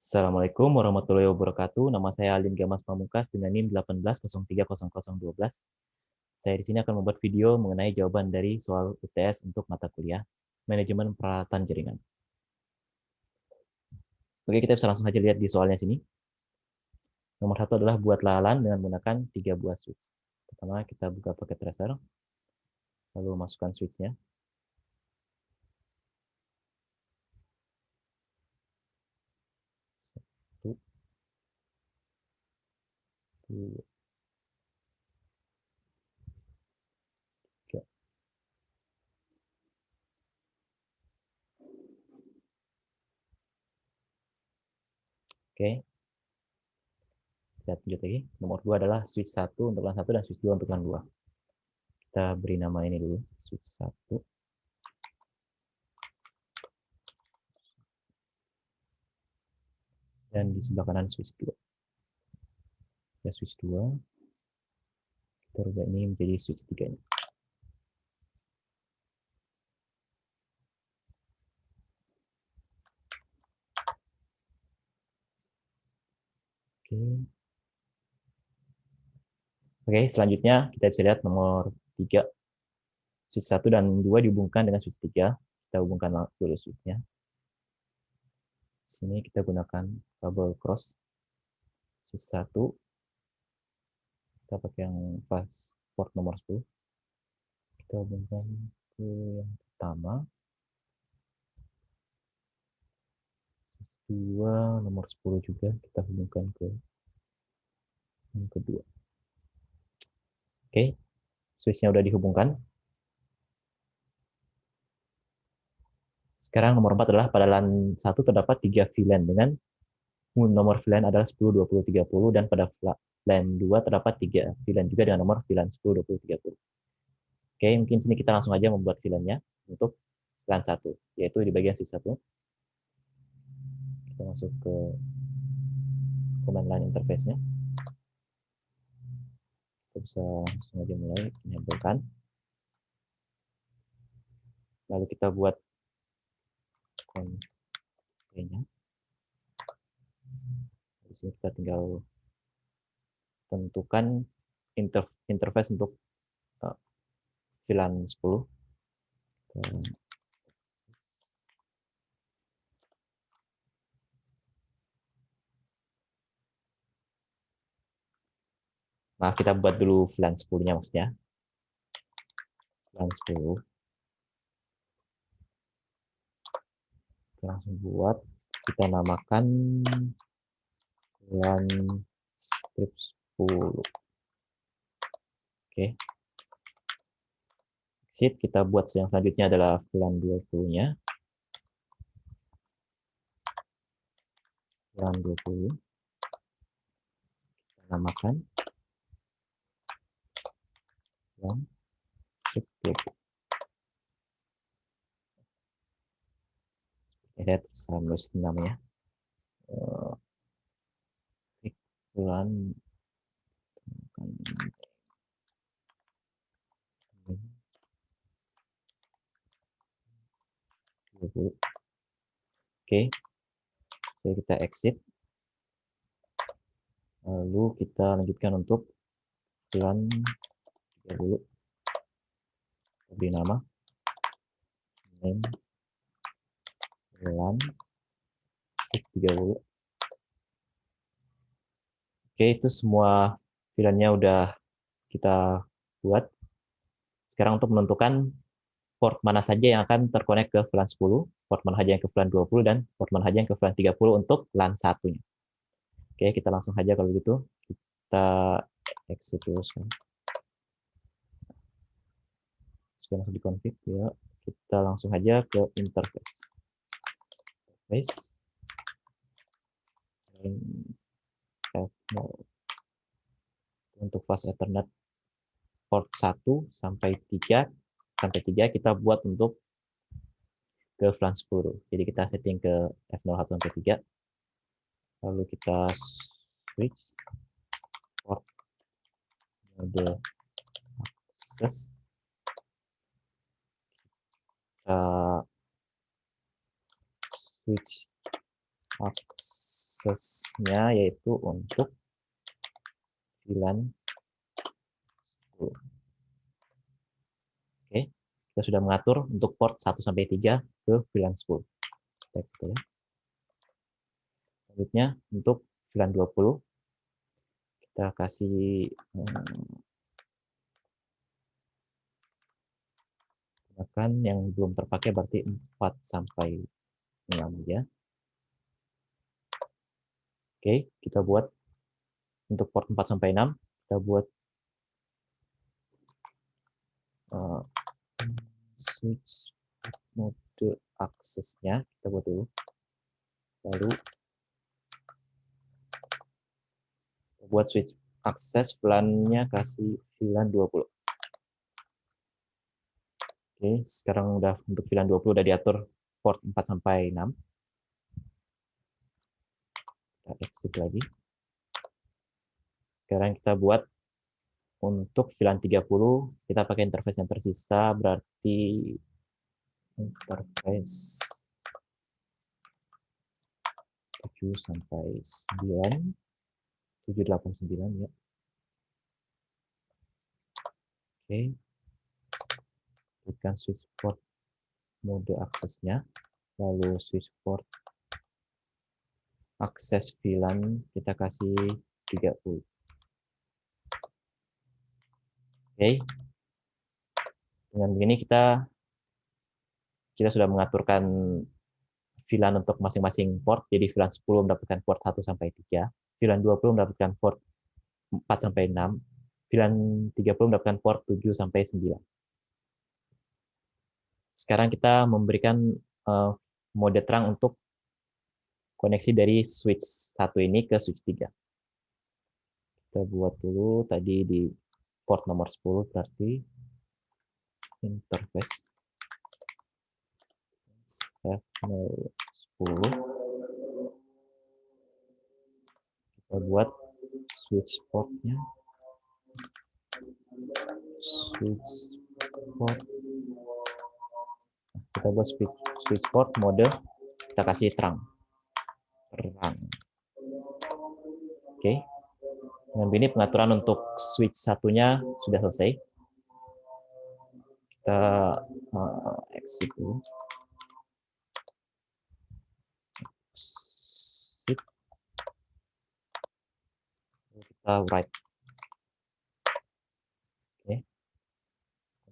Assalamualaikum warahmatullahi wabarakatuh. Nama saya Alin Gamas Pamungkas dengan NIM 18030012. Saya di sini akan membuat video mengenai jawaban dari soal UTS untuk mata kuliah Manajemen Peralatan Jaringan. Oke, kita bisa langsung saja lihat di soalnya sini. Nomor 1 adalah buat LAN dengan menggunakan 3 buah switch. Pertama, kita buka paket tracer, lalu masukkan switchnya. Satu, dua, tiga. Oke, kita lanjut lagi. Nomor 2 adalah switch 1 untuk LAN 1 dan switch 2 untuk LAN 2. Kita beri nama ini dulu, switch 1. Dan di sebelah kanan switch 2. Ya, switch 2. Kita rubah ini menjadi switch 3. Oke, selanjutnya kita bisa lihat nomor 3. Switch 1 dan 2 dihubungkan dengan switch 3. Kita hubungkan dulu switchnya. Di sini kita gunakan kabel cross. Switch 1. Kita pakai yang fast port nomor 10. Kita hubungkan ke yang pertama. Switch 2 nomor 10 juga kita hubungkan ke yang kedua. Oke, switchnya udah dihubungkan. Sekarang nomor 4 adalah pada LAN 1 terdapat 3 VLAN dengan nomor VLAN adalah 10, 20, 30, dan pada LAN 2 terdapat 3 VLAN juga dengan nomor VLAN 10, 20, 30. Oke, mungkin sini kita langsung aja membuat VLAN-nya untuk LAN 1, yaitu di bagian switch 1. Kita masuk ke command line interface-nya. Kita bisa langsung aja mulai menempelkan. Lalu kita buat kontennya. Di sini kita tinggal tentukan interface untuk VLAN 10. Nah, kita buat dulu VLAN 10-nya maksudnya. VLAN 10. Kita langsung buat. Kita namakan VLAN strip 10. Oke. Exit. Kita buat yang selanjutnya adalah VLAN 20-nya. VLAN 20. Kita namakan VLAN strip 20. Saya terserah menulis namanya. VLAN Oke, jadi kita exit. Lalu kita lanjutkan untuk VLAN 30. Beri nama name VLAN 30. Oke, itu semua VLAN-nya udah kita buat. Sekarang untuk menentukan port mana saja yang akan terkonek ke VLAN 10, port mana saja yang ke VLAN 20, dan port mana saja yang ke VLAN 30 untuk LAN 1-nya. Oke, kita langsung saja kalau gitu. Kita exit dulu. Sudah langsung dikonfig ya. Kita langsung aja ke interface. Untuk fast Ethernet port 1 sampai 3 kita buat untuk ke VLAN 10. Jadi kita setting ke F01 sampai 3. Lalu kita switch port mode access. Kita switch access aksesnya yaitu untuk VLAN 10. Oke, kita sudah mengatur untuk port 1 sampai 3 ke VLAN 10. Teks ya. Selanjutnya untuk VLAN 20 kita kasih gunakan yang belum terpakai berarti 4 sampai 6 ya. Oke, kita buat untuk port 4 sampai 6 kita buat switch mode aksesnya kita buat dulu. Lalu kita buat switch akses VLAN-nya kasih VLAN 20. Oke, sekarang udah untuk VLAN 20 udah diatur port 4 sampai 6. Kita exit lagi. Sekarang kita buat untuk VLAN 30 kita pakai interface yang tersisa berarti interface 7 sampai 9 789 ya. Oke. Tekan switch port mode aksesnya, lalu switch port akses VLAN kita kasih 30. Oke. Dengan begini kita sudah mengaturkan VLAN untuk masing-masing port. Jadi VLAN 10 mendapatkan port 1 sampai 3, VLAN 20 mendapatkan port 4 sampai 6, VLAN 30 mendapatkan port 7 sampai 9. Sekarang kita memberikan mode terang untuk koneksi dari switch 1 ini ke switch 3. Kita buat dulu tadi di port nomor 10 berarti interface F10. Kita buat switch portnya. Switch port. Kita buat switch port mode kita kasih terang. Oke. Dengan ini pengaturan untuk switch satunya sudah selesai. Kita exit dulu. Kita write. Oke.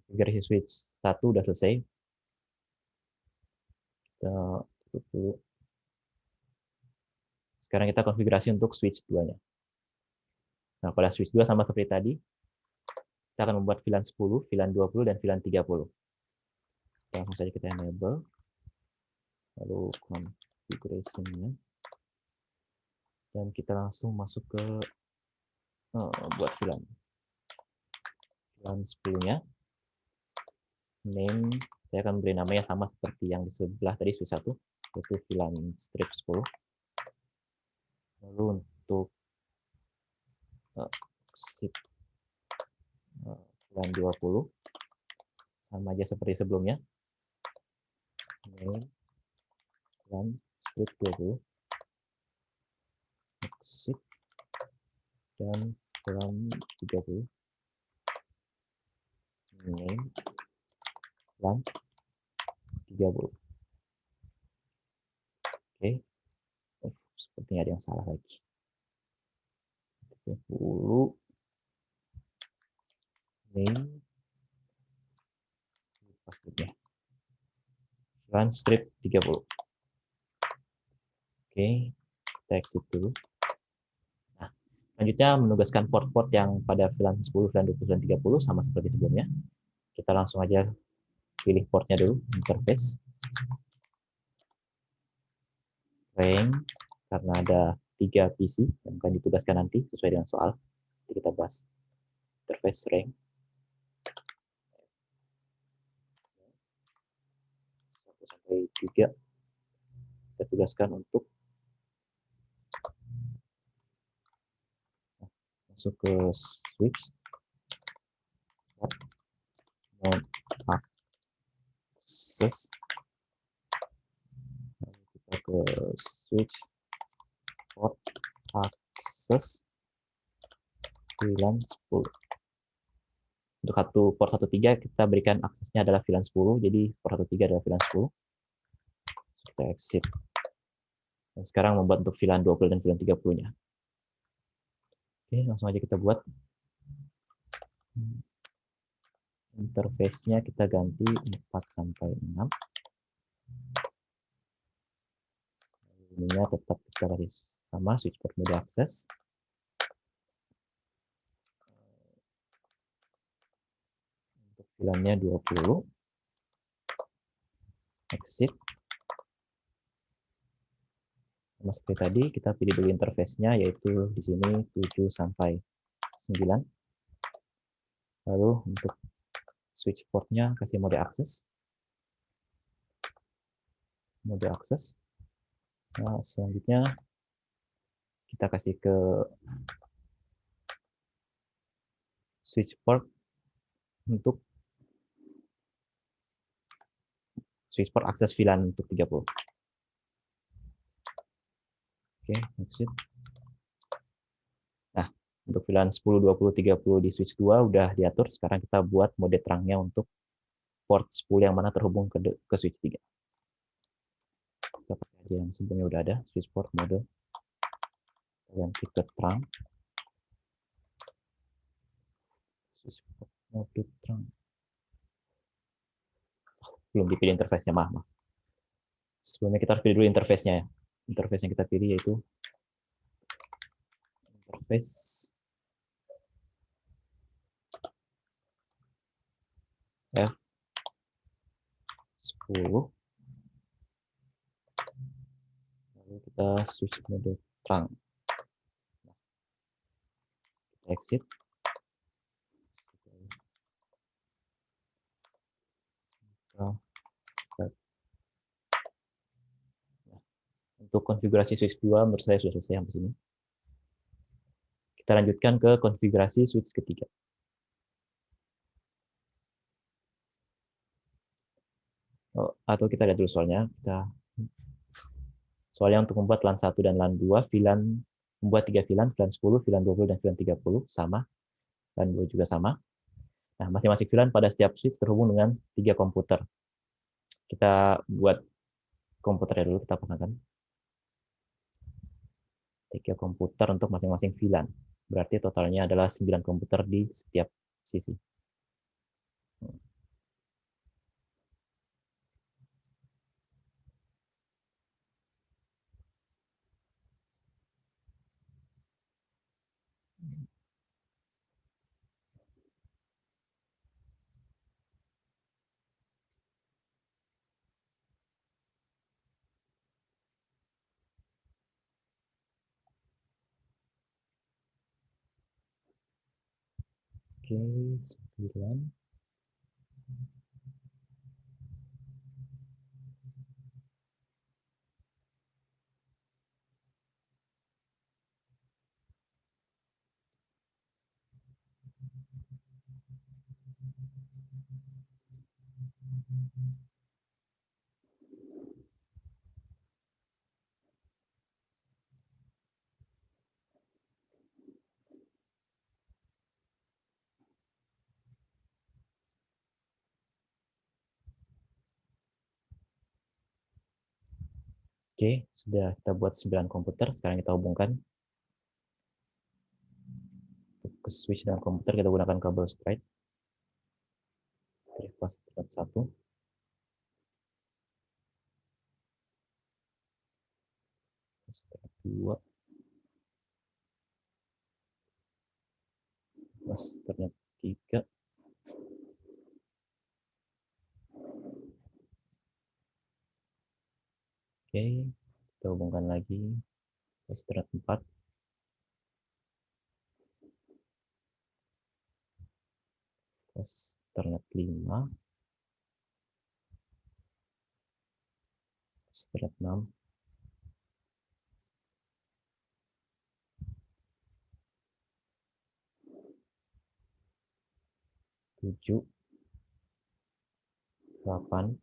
Konfigurasi switch 1 sudah selesai. Kita tutup dulu. Sekarang kita konfigurasi untuk switch 2-nya. Nah, pada switch 2 sama seperti tadi, kita akan membuat VLAN 10, VLAN 20, dan VLAN 30. Langsung saja kita enable. Lalu configuration-nya. Dan kita langsung masuk ke buat VLAN. VLAN 10-nya. Name, saya akan beri namanya sama seperti yang di sebelah tadi, switch 1, yaitu VLAN strip 10. Lalu untuk VLAN 20, sama aja seperti sebelumnya. Name, VLAN strip 20. Exit, dan VLAN 30. Name, VLAN 30. Oke. Sepertinya ada yang salah lagi. 30. Name. Passwordnya. VLAN strip 30. Oke. Kita exit dulu. Nah, selanjutnya menugaskan port-port yang pada VLAN 10, VLAN 20, dan 30 sama seperti sebelumnya. Kita langsung aja pilih portnya dulu, interface. Range, karena ada 3 PC yang akan ditugaskan nanti sesuai dengan soal. Nanti kita bahas interface range. 1 sampai 3 kita tugaskan untuk masuk ke switch mode access. Kita ke switch akses VLAN 10. Untuk port 13 kita berikan aksesnya adalah VLAN 10, jadi port 13 adalah VLAN 10. Kita exit. Dan sekarang membuat untuk VLAN 20 dan VLAN 30-nya. Oke, langsung aja kita buat. Interface-nya kita ganti 4 sampai 6. Ininya tetap kita kasih sama switch port mode akses. Untuk VLAN-nya 20. Exit. Sama seperti tadi, kita pilih dulu interface-nya, yaitu di sini 7 sampai 9. Lalu untuk switch port-nya kasih mode akses. Mode akses. Nah, selanjutnya kita kasih ke switch port untuk switch port akses VLAN untuk 30. Oke, exit. Nah, untuk VLAN 10, 20, 30 di switch 2 udah diatur. Sekarang kita buat mode terangnya untuk port 10 yang mana terhubung ke switch 3. Kita pakai aja yang sebelumnya udah ada, switch port mode. Kita ganti ke terang. Switch port mode terang. Belum dipilih interface-nya, maaf. Sebelumnya kita harus pilih dulu interface-nya ya. Interface yang kita pilih yaitu interface F10. Lalu kita switch mode terang. Kita exit. Nah, untuk konfigurasi switch 2 menurut saya sudah selesai sampai sini. Kita lanjutkan ke konfigurasi switch ketiga. Atau kita lihat dulu soalnya. Soalnya untuk membuat LAN 1 dan LAN 2, membuat 3 VLAN, VLAN 10, VLAN 20, dan VLAN 30 sama. LAN 2 juga sama. Nah, masing-masing VLAN pada setiap switch terhubung dengan 3 komputer. Kita buat komputernya dulu, kita pasangkan. 3 komputer untuk masing-masing VLAN. Berarti totalnya adalah 9 komputer di setiap sisi. Oke, 9. Oke, sudah kita buat 9 komputer. Sekarang kita hubungkan ke switch dan komputer. Kita gunakan kabel straight. Pas 1. Step 2. Pas ternyata 3. Oke, kita hubungkan lagi. Pas 4. Pas ternyata 5. Pas 6. 7. 8.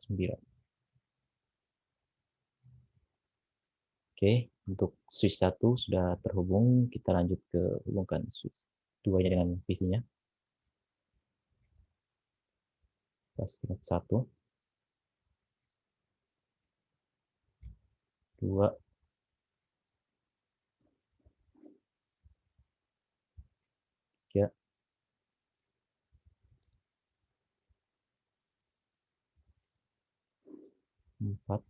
9. Oke, untuk switch 1 sudah terhubung, kita lanjut ke hubungkan switch 2-nya dengan PC-nya. Start 1, 2, 3, 4,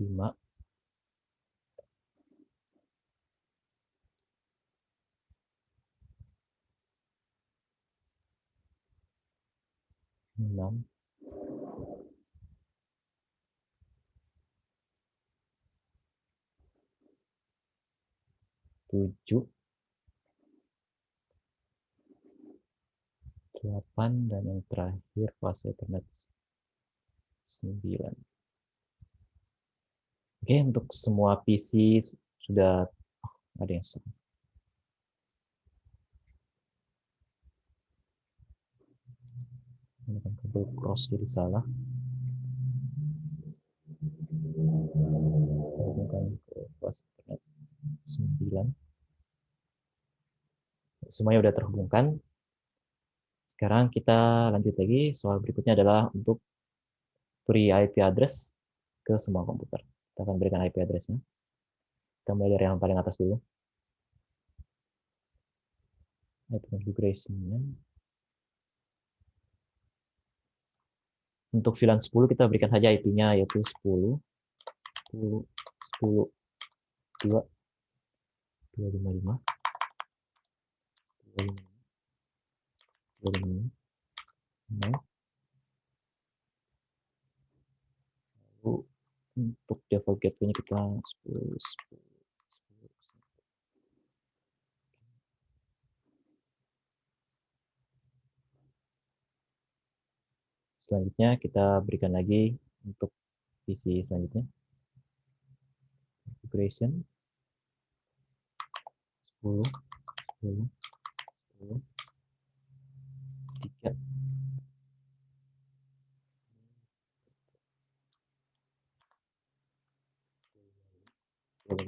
5, 6, 7, 8, dan yang terakhir fase Ethernet 9. Oke, untuk semua PC sudah ada yang salah. Menggunakan kabel cross jadi salah. Hubungkan ke fase Ethernet 9. Semuanya sudah terhubungkan. Sekarang kita lanjut lagi. Soal berikutnya adalah untuk beri IP address ke semua komputer. Kita akan berikan IP address-nya. Kita mulai dari yang paling atas dulu. IP configuration-nya. Untuk VLAN 10 kita berikan saja IP-nya yaitu 10, 10, 10, 2, 255, 255, 0. Lalu untuk default gateway-nya kita 10, 10. Selanjutnya kita berikan lagi untuk PC selanjutnya. Configuration 10, 10, 10, 3, 10,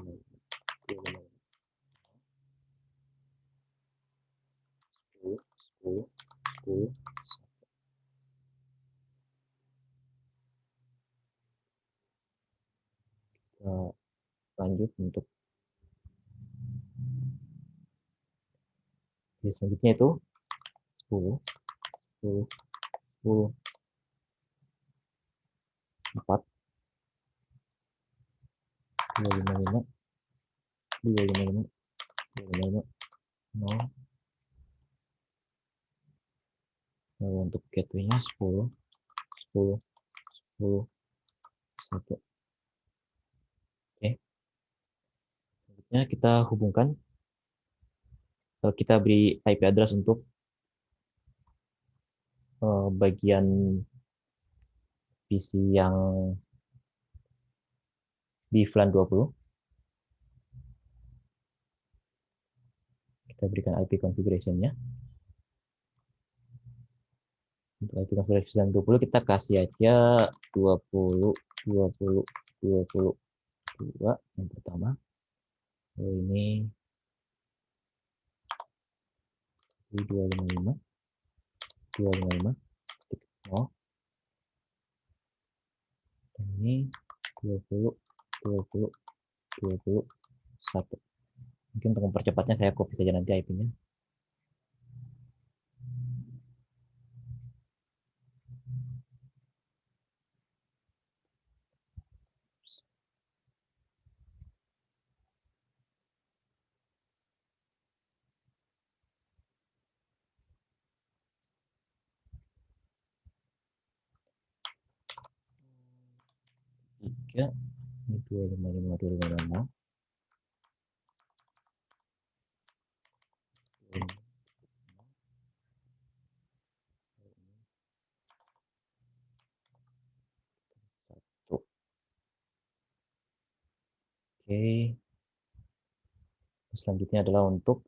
10, 10. Kita lanjut untuk selanjutnya itu 10, 10, 10, 4, 255, 255, 255, 0. Lalu untuk gateway-nya 10, 10, 10, 1. Oke. Selanjutnya kita hubungkan, kita beri IP address untuk bagian PC yang di VLAN 20. Kita berikan IP configuration-nya. Untuk IP configuration 20 kita kasih aja 20, 20, 22 yang pertama. Ini 255, 255, 0. Dan ini 20, 20, 21. Mungkin untuk mempercepatnya saya copy saja nanti IP-nya. Tiga, ini 255, 255. Satu. Oke. Selanjutnya adalah untuk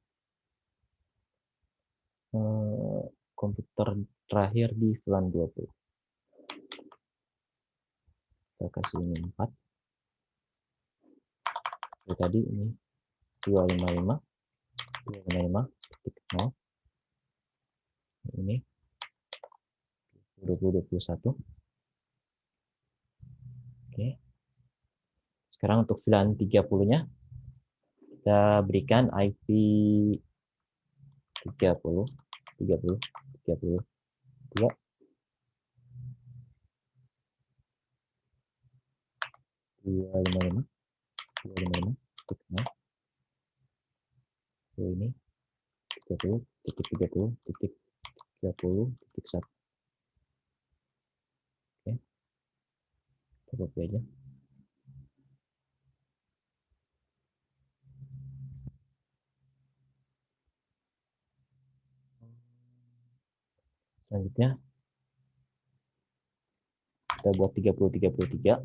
komputer terakhir di VLAN 20. kita kasih ini 4. Jadi tadi ini 255 255.0 ini 2021. Oke. Sekarang untuk VLAN 30-nya kita berikan IP 30 30 32 255 255.0. Ini 30.30.30.1. Oke, kita copy aja. Selanjutnya kita buat 30.33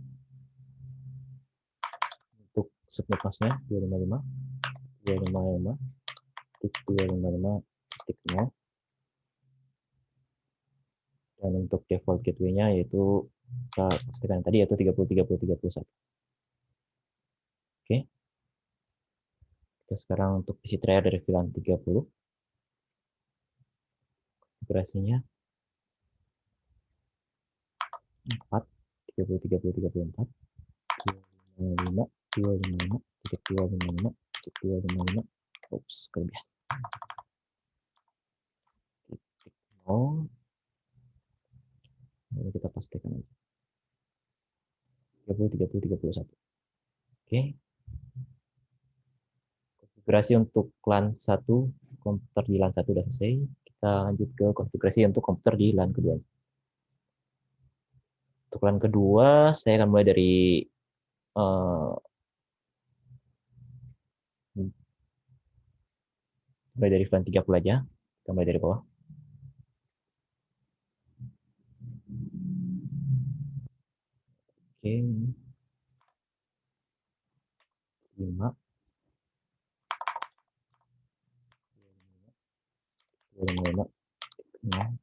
untuk subnet masknya 255 255.255.0. Dan untuk default gateway-nya yaitu kita pastikan tadi yaitu 30.30.31. Oke. Kita sekarang untuk isi tray dari VLAN 30. Konfigurasinya 4 30 30 34 255 255 255 255. Oops, kelebihan. Titik 0. Lalu kita pastikan aja 30 30 31. Oke. Konfigurasi untuk LAN 1, komputer di LAN 1 sudah selesai. Kita lanjut ke konfigurasi untuk komputer di LAN kedua. Untuk LAN kedua, saya akan mulai dari VLAN 30 aja. Kita mulai dari bawah. Oke. 5 255 0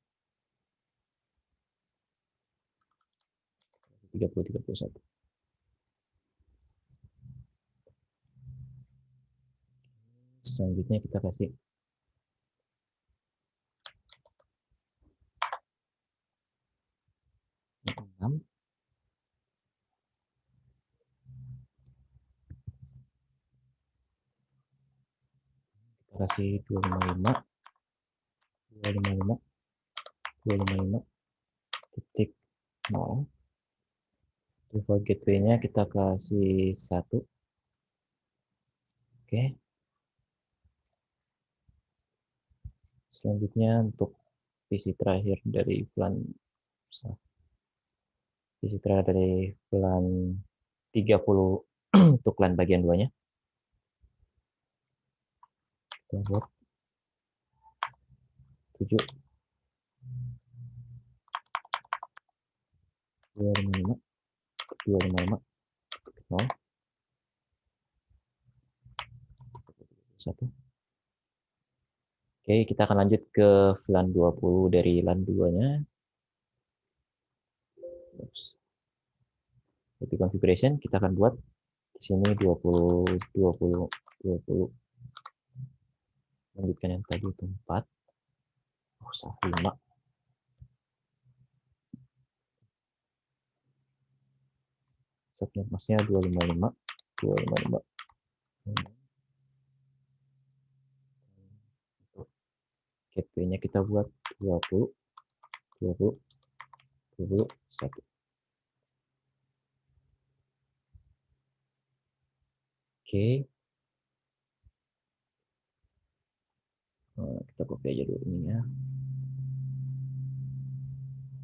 30 31. Selanjutnya kita kasih 6. Kita kasih 255 255 255 titik 0. Default gateway-nya kita kasih 1. Oke. Selanjutnya untuk visi terakhir dari VLAN dari VLAN 30 untuk LAN bagian 2-nya. Kita buat 7 255 255 0 1. Oke, kita akan lanjut ke VLAN 20 dari LAN 2-nya. Jadi configuration kita akan buat di sini 20 20 20. Lanjutkan yang tadi itu 4. Oh, salah 5. Subnet masknya 255 255. Gateway-nya kita buat 20 20 21. Oke. Kita copy aja dulu ininya.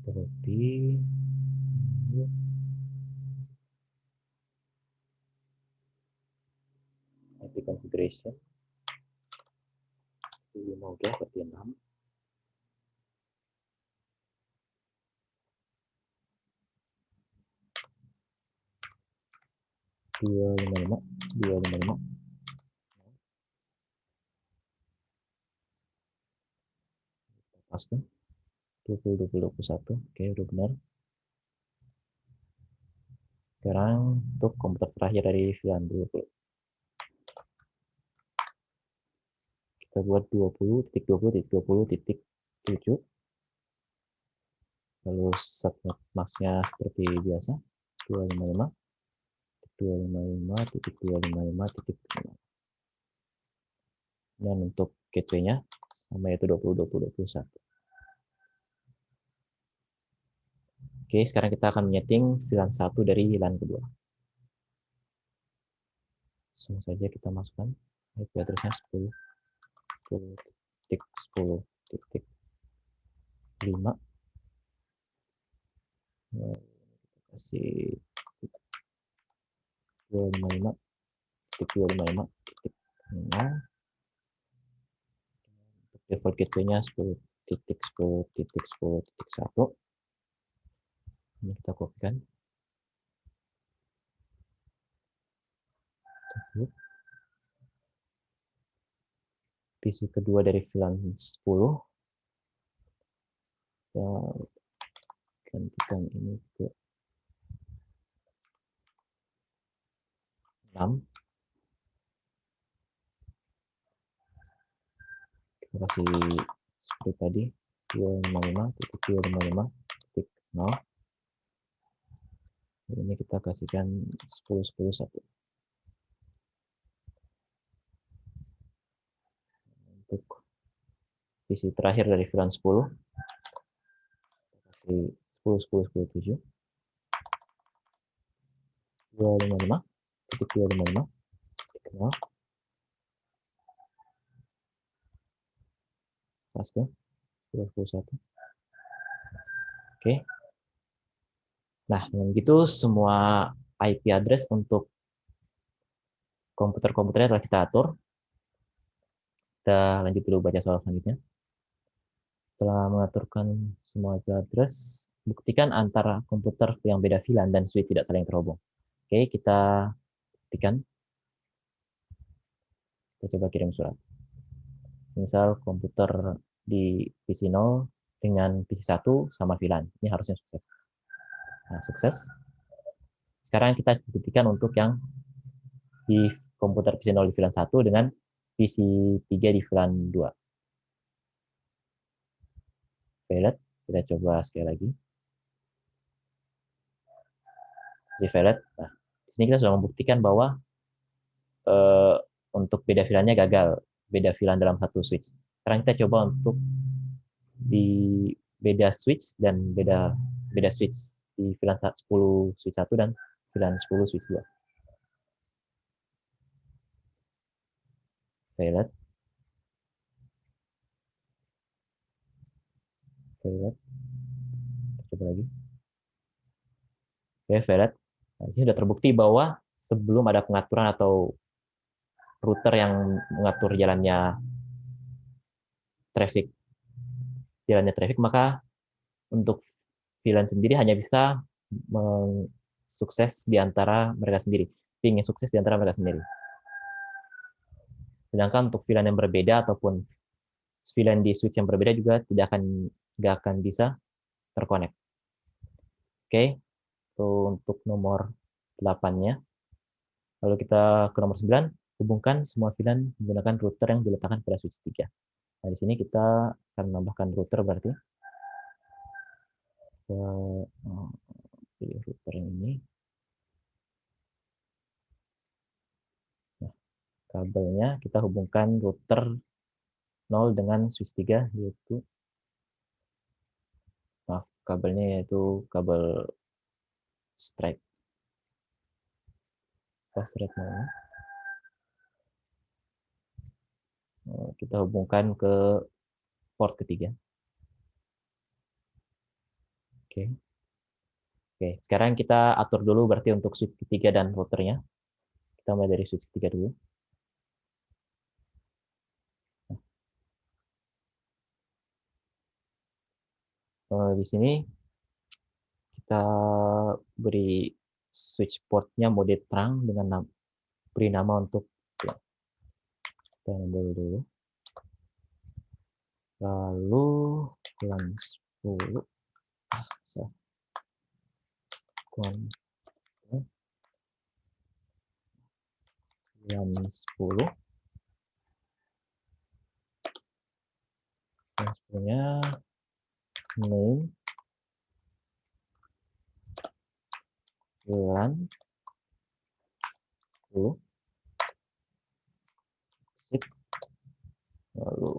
Kita copy. IP configuration. 5 udah, berarti 6. 255 255. Paste 20 20 21. Oke, udah benar. Sekarang untuk komputer terakhir dari VLAN 20. Kita buat 20.20.20.7. Lalu subnet max-nya seperti biasa, 255.255.255.5. Dan untuk gateway-nya sama, yaitu 20.20.21. Oke, sekarang kita akan menyeting VLAN 1 dari VLAN kedua. Langsung saja kita masukkan IP address-nya 10.10.5. Kasih 255.255.0. Untuk default gateway-nya 10.10.10.1. Ini kita kopikan. PC kedua dari VLAN 10. Kita gantikan ini ke 6. Kita kasih seperti tadi, 255.255.0. Ini kita kasihkan 10.10.1. Untuk PC terakhir dari VLAN 10, kasih 10.10.10.7. 255.255.0. Paste 10.10.1. Oke. Nah, dengan begitu semua IP address untuk komputer-komputernya telah kita atur. Kita lanjut dulu baca soal selanjutnya. Setelah mengaturkan semua IP address, buktikan antara komputer yang beda VLAN dan switch tidak saling terhubung. Oke, kita buktikan. Kita coba kirim surat. Misal komputer di PC 0 dengan PC 1 sama VLAN. Ini harusnya sukses. Nah, sukses. Sekarang kita buktikan untuk yang di komputer PC 0 di VLAN 1 dengan PC 3 di VLAN 2. Valid, kita coba sekali lagi. Valid. Nah, ini kita sudah membuktikan bahwa untuk beda VLAN-nya gagal, beda VLAN dalam satu switch. Sekarang kita coba untuk di beda switch dan beda switch di VLAN 10 switch 1 dan VLAN 10 switch 2. Valid. Valid. Coba lagi. Oke, valid. Nah, ini sudah terbukti bahwa sebelum ada pengaturan atau router yang mengatur jalannya traffic, maka untuk VLAN sendiri hanya bisa sukses di antara mereka sendiri. Ping yang sukses di antara mereka sendiri. Sedangkan untuk VLAN yang berbeda ataupun VLAN di switch yang berbeda juga nggak akan bisa terkonek. Oke, itu untuk nomor 8-nya. Lalu kita ke nomor 9, hubungkan semua VLAN menggunakan router yang diletakkan pada switch 3. Nah, di sini kita akan menambahkan router berarti. Kita pilih router yang ini. Nah, kabelnya kita hubungkan router 0 dengan switch 3, yaitu kabelnya yaitu kabel straight. Kita hubungkan ke port ketiga. Oke. Sekarang kita atur dulu berarti untuk switch ketiga dan routernya. Kita mulai dari switch ketiga dulu. Di sini kita beri switch portnya mode terang dengan beri nama untuk kita ambil dulu. Lalu VLAN 10. VLAN 10. VLAN 10-nya name VLAN 10 exit, lalu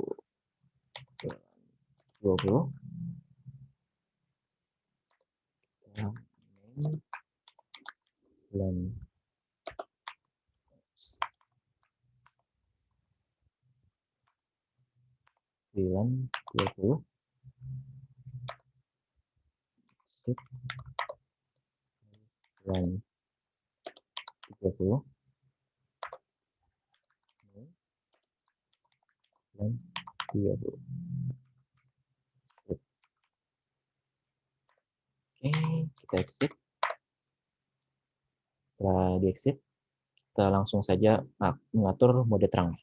VLAN 20 name VLAN VLAN 20 exit, VLAN 30 name VLAN 30. Oke, kita exit. Setelah di exit, kita langsung saja mengatur mode terang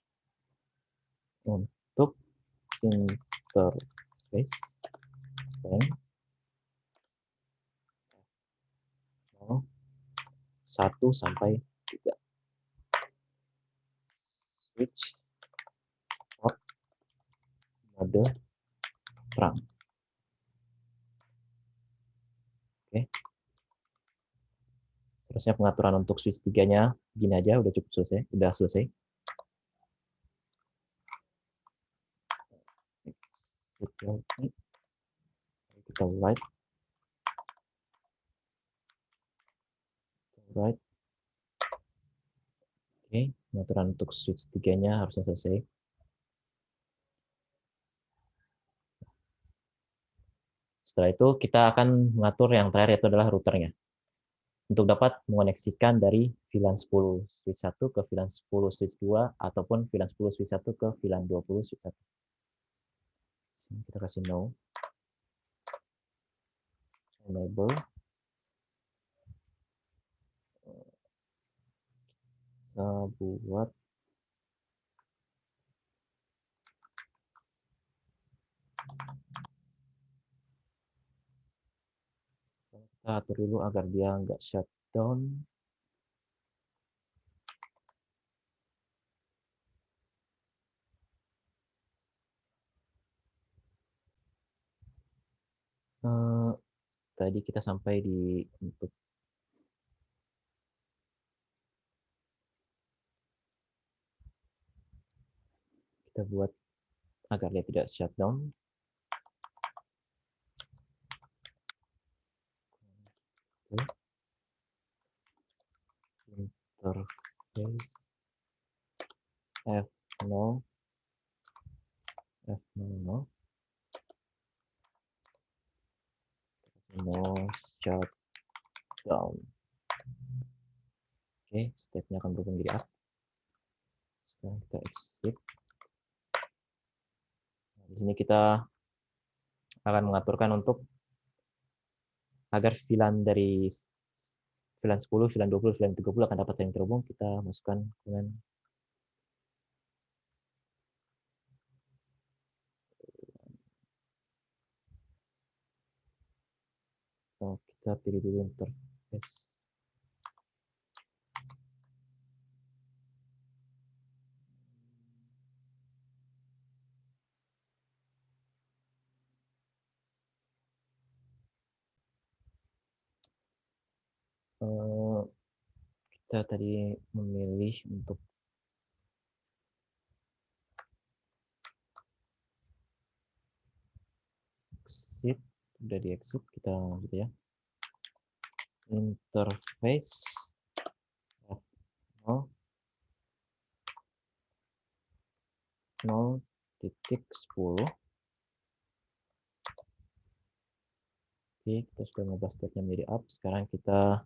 untuk interface frame 1 sampai 3. Switch port mode terang. Oke. Seterusnya pengaturan untuk switch 3-nya gini aja, udah cukup selesai, udah selesai. Kita write. Oke, pengaturan untuk switch 3-nya harusnya selesai. Setelah itu kita akan mengatur yang terakhir, yaitu adalah routernya. Untuk dapat mengoneksikan dari VLAN 10 switch 1 ke VLAN 10 switch 2 ataupun VLAN 10 switch 1 ke VLAN 20 switch 1. Sini kita kasih no. Enable. Kita buat kita atur dulu agar dia nggak shutdown. Tadi kita sampai di untuk kita buat agar dia tidak shutdown. Interface F0 no shutdown. Oke, stepnya akan berubah menjadi up. Sekarang kita exit. Nah, di sini kita akan mengaturkan untuk agar VLAN dari VLAN 10, VLAN 20, VLAN 30 akan dapat saling terhubung. Kita masukkan dengan kita pilih dulu interface. Kita tadi memilih untuk exit, udah di exit, kita gitu ya. Interface F0 0.10. Oke, kita sudah mengubah state-nya menjadi up. Sekarang kita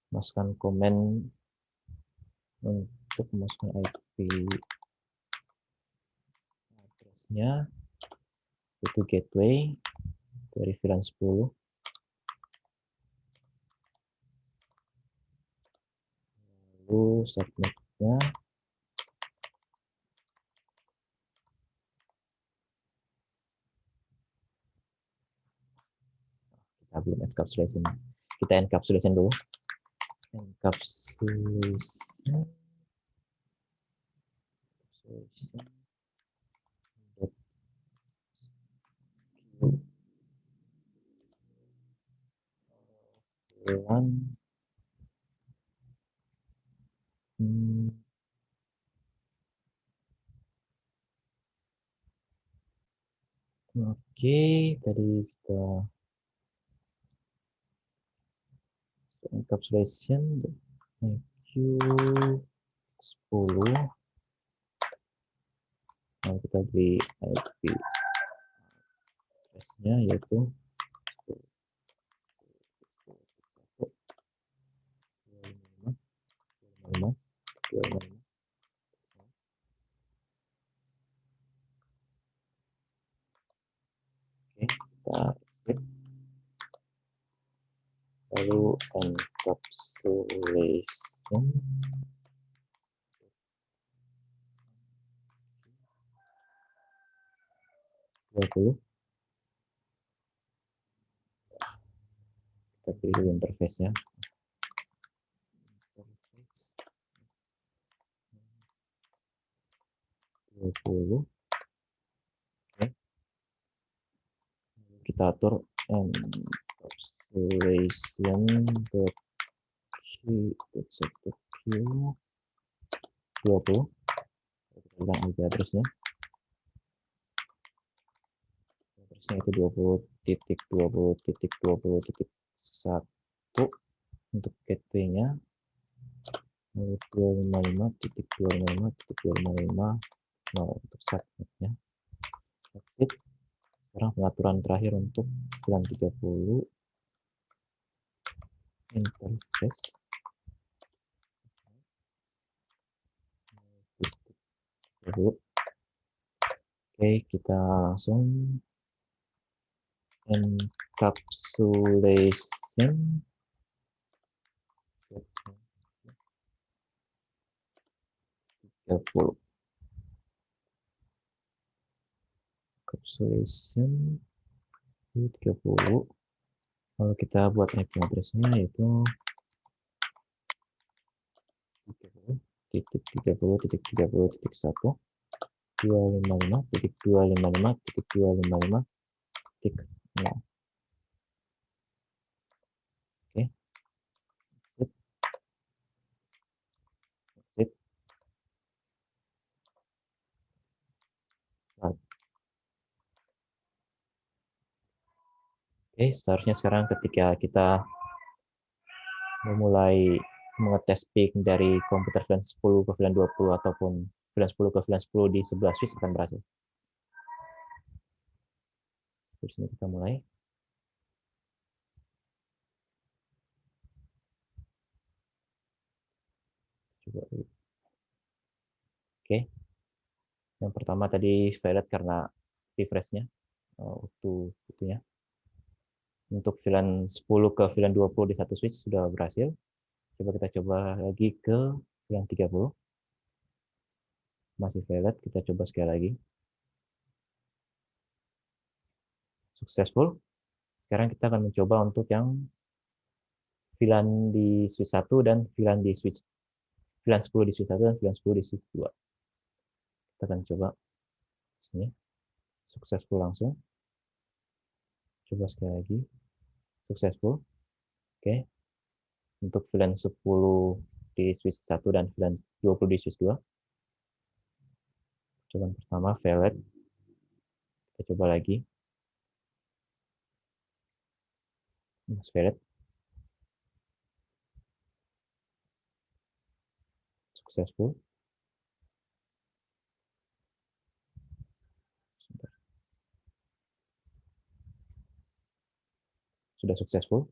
masukkan komen untuk memasukkan IP address-nya, itu gateway dari VLAN 10. Lalu subnet-nya kita belum encapsulation. Kita encapsulation dulu. Encapsulation bulan oke, tadi kita encapsulation IQ 10. Nah, kita beri IP address-nya yaitu 255. Oke, kita exit. Lalu encapsulation 20. Kita pilih interface-nya. Interface 20. Oke. Kita atur encapsulation .q 20. Kita bilang IP address-nya. Address-nya itu 20.20.20.1 untuk gateway-nya. 255.255.255 untuk subnet-nya. Exit. Sekarang pengaturan terakhir untuk VLAN 30 interface. Oke, kita langsung encapsulation 30. Encapsulation 30. Lalu kita buat IP address-nya yaitu 30.30.30.1 255.255.255.0. Oke. Exit. Oke, seharusnya sekarang ketika kita memulai mengetes ping dari komputer VLAN 10 ke VLAN 20 ataupun VLAN 10 ke VLAN 10 di sebelah switch akan berhasil. Di sini kita mulai. Coba. Oke. Yang pertama tadi failed karena refresh-nya waktu itunya. Untuk VLAN 10 ke VLAN 20 di satu switch sudah berhasil. Coba kita coba lagi ke VLAN 30. Masih failed, kita coba sekali lagi. Successful. Sekarang kita akan mencoba untuk yang VLAN di switch 1 dan VLAN di switch VLAN 10 di switch 1 dan VLAN 10 di switch 2. Kita akan coba sini. Successful langsung. Coba sekali lagi. Successful. Oke. Untuk VLAN 10 di switch 1 dan VLAN 20 di switch 2. Cobaan pertama failed. Kita coba lagi. Failed. Successful. Sudah successful.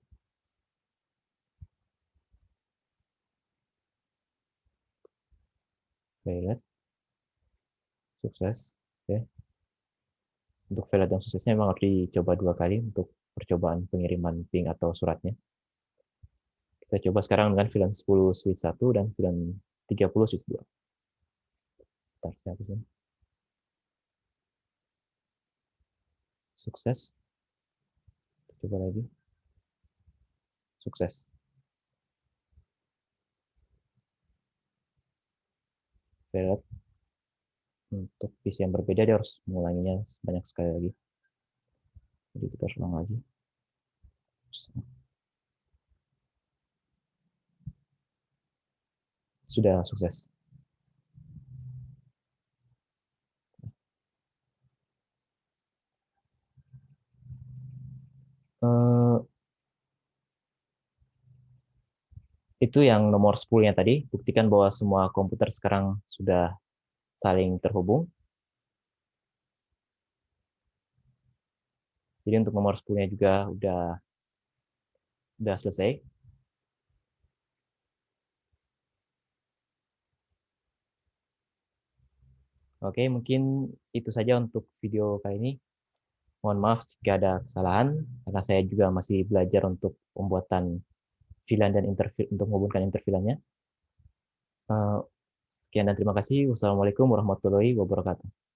Failed. Sukses. Oke. Untuk failed dan suksesnya memang harus dicoba 2 kali untuk percobaan pengiriman ping atau suratnya. Kita coba sekarang dengan VLAN 10 switch 1 dan VLAN 30 switch 2. Sukses. Coba lagi. Sukses. Failed. Untuk PC yang berbeda, dia harus mengulanginya sebanyak sekali lagi. Jadi kita harus ulang lagi. Sudah sukses. Itu yang nomor 10-nya tadi. Buktikan bahwa semua komputer sekarang sudah saling terhubung. Jadi untuk nomor 10-nya juga udah selesai. Oke, mungkin itu saja untuk video kali ini. Mohon maaf jika ada kesalahan, karena saya juga masih belajar untuk pembuatan VLAN dan untuk menghubungkan interVLAN-nya. Sekian dan terima kasih. Wassalamualaikum warahmatullahi wabarakatuh.